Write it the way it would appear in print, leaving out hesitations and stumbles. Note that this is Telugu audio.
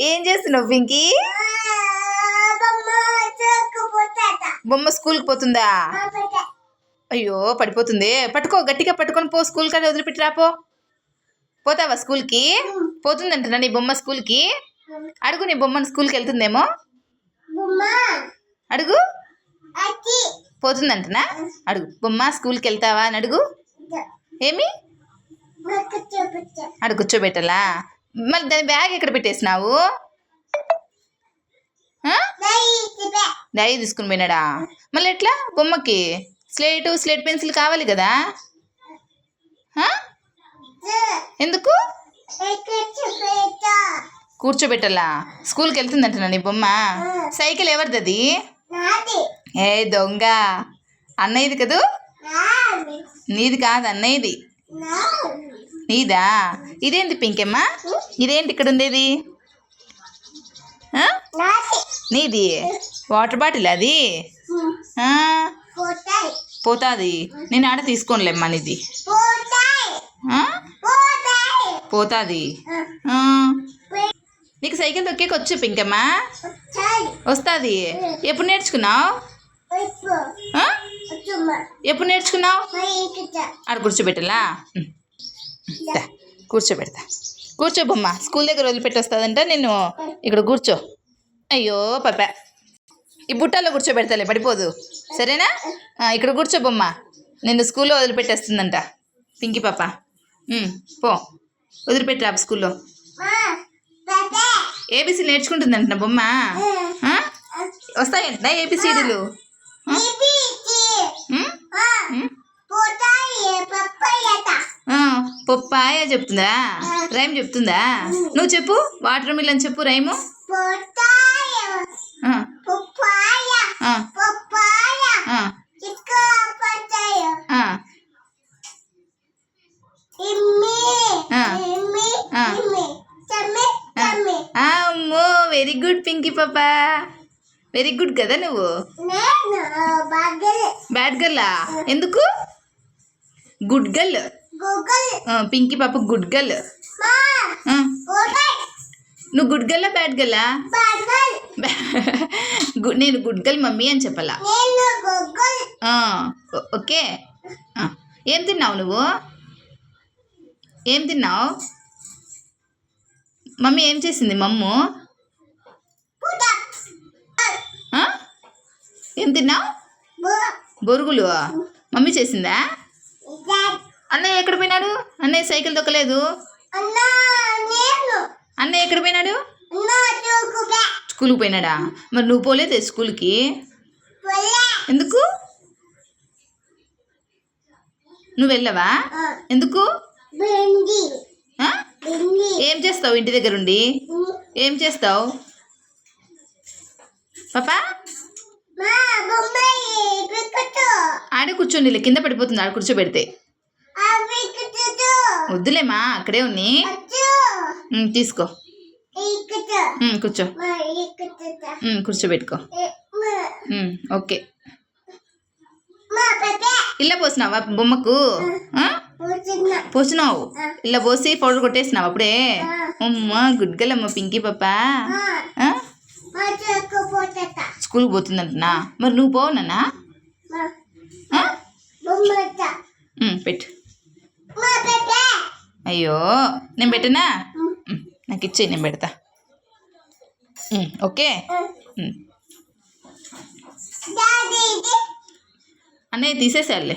ఏం చేస్తున్నావు పింకీ? బొమ్మ స్కూల్కి పోతుందా? అయ్యో పడిపోతుంది. పట్టుకో, గట్టిగా పట్టుకొని పో. స్కూల్ కానీ వదిలిపెట్టి రాపో. పోతావా స్కూల్కి? పోతుందంటనా నీ బొమ్మ స్కూల్కి? అడుగు, నీ బొమ్మను స్కూల్కి వెళ్తుందేమో అడుగు. పోతుందంటనా? అడుగు, బొమ్మ స్కూల్కి వెళ్తావా అని అడుగు. ఏమి అడు కూర్చోబెట్టాలా? మళ్ళీ దాని బ్యాగ్ ఎక్కడ పెట్టేసినావు? డైరీ తీసుకుని పోయినాడా? మళ్ళీ ఎట్లా? బొమ్మకి స్లేట్ పెన్సిల్ కావాలి కదా. ఎందుకు కూర్చోబెట్టాలా? స్కూల్కి వెళ్తుందంటున్నా నీ బొమ్మ. సైకిల్ ఎవరిది అది? ఏ దొంగ, అన్నయ్యది కదూ? నీది కాదు, అన్నయ్యది. నీదా? ఇదేంటి పింకమ్మ? ఇదేంటి ఇక్కడ ఉండేది? నీది వాటర్ బాటిల్ అది? పోతుంది. నేను ఆడ తీసుకోనిలేమ్మా. నీది పోతుంది. నీకు సైకిల్ తొక్కేకి వచ్చు పింకమ్మ? వస్తుంది. ఎప్పుడు నేర్చుకున్నావు? ఎప్పుడు నేర్చుకున్నావు? ఆడ కూర్చోబెట్టాలా? కూర్చోబెడతా. కూర్చో బొమ్మ. స్కూల్ దగ్గర వదిలిపెట్టి వస్తుందంట. నేను ఇక్కడ కూర్చో. అయ్యో పాప, ఈ బుట్టలో కూర్చోబెడతాలే, పడిపోదు. సరేనా? ఇక్కడ కూర్చో బొమ్మ. నిన్ను స్కూల్లో వదిలిపెట్టేస్తుందంట పింకీ పాప. పో, వదిలిపెట్టి రా స్కూల్లో. ఏబీసీ నేర్చుకుంటుందంట బొమ్మ. వస్తాయంట ఏబిసిడీలు. పప్పాయ చెప్తుందా? రైమ్ చెప్తుందా? నువ్వు చెప్పు. వాటర్ మిలన్ చెప్పు రైము. అమ్మో, వెరీ గుడ్ పింకీ పాపా, వెరీ గుడ్ కదా నువ్వు. బ్యాడ్ గర్లా? ఎందుకు? Good girl. పింకీ పాప గుడ్ గర్ల్. నువ్వు గుడ్ గర్లా బ్యాడ్ గర్లా? నేను గుడ్ గర్ల్ మమ్మీ అని చెప్పాలా? ఓకే. ఏం తిన్నావు నువ్వు? ఏం తిన్నావు? మమ్మీ ఏం చేసింది? మమ్ము ఏం తిన్నావు? బొరుగులు మమ్మీ చేసిందా? అన్నయ్య ఎక్కడ పోయినాడు? అన్నయ్య సైకిల్ తొక్కలేదు. అన్నయ్య ఎక్కడ పోయినాడు? స్కూల్కి పోయినాడా? మరి నువ్వు పోలేదే స్కూల్కి? ఎందుకు? నువ్వు వెళ్ళవా? ఎందుకు? ఏం చేస్తావు ఇంటి దగ్గర ఉండి? ఏం చేస్తావు పాపా? ఆడే కూర్చోండి, కింద పడిపోతుంది ఆడ కూర్చోబెడితే. వద్దులేమా, అక్కడే ఉన్ని. తీసుకో, కూర్చో. కూర్చోబెట్టుకో. ఓకే. ఇలా పోసినావా బొమ్మకు? పోసినావు. ఇలా పోసి పౌడర్ కొట్టేసినావు అప్పుడే. అమ్మ గుడ్ గర్ల్ అమ్మ పింకీ పాపా. స్కూల్కి పోతుందంటనా? మరి నువ్వు పోవునా? పెట్టు. అయ్యో, నేను పెట్టనా? నాకు ఇచ్చేయి, నేను పెడతా. ఓకే. అన్నయ్య తీసేసారులే.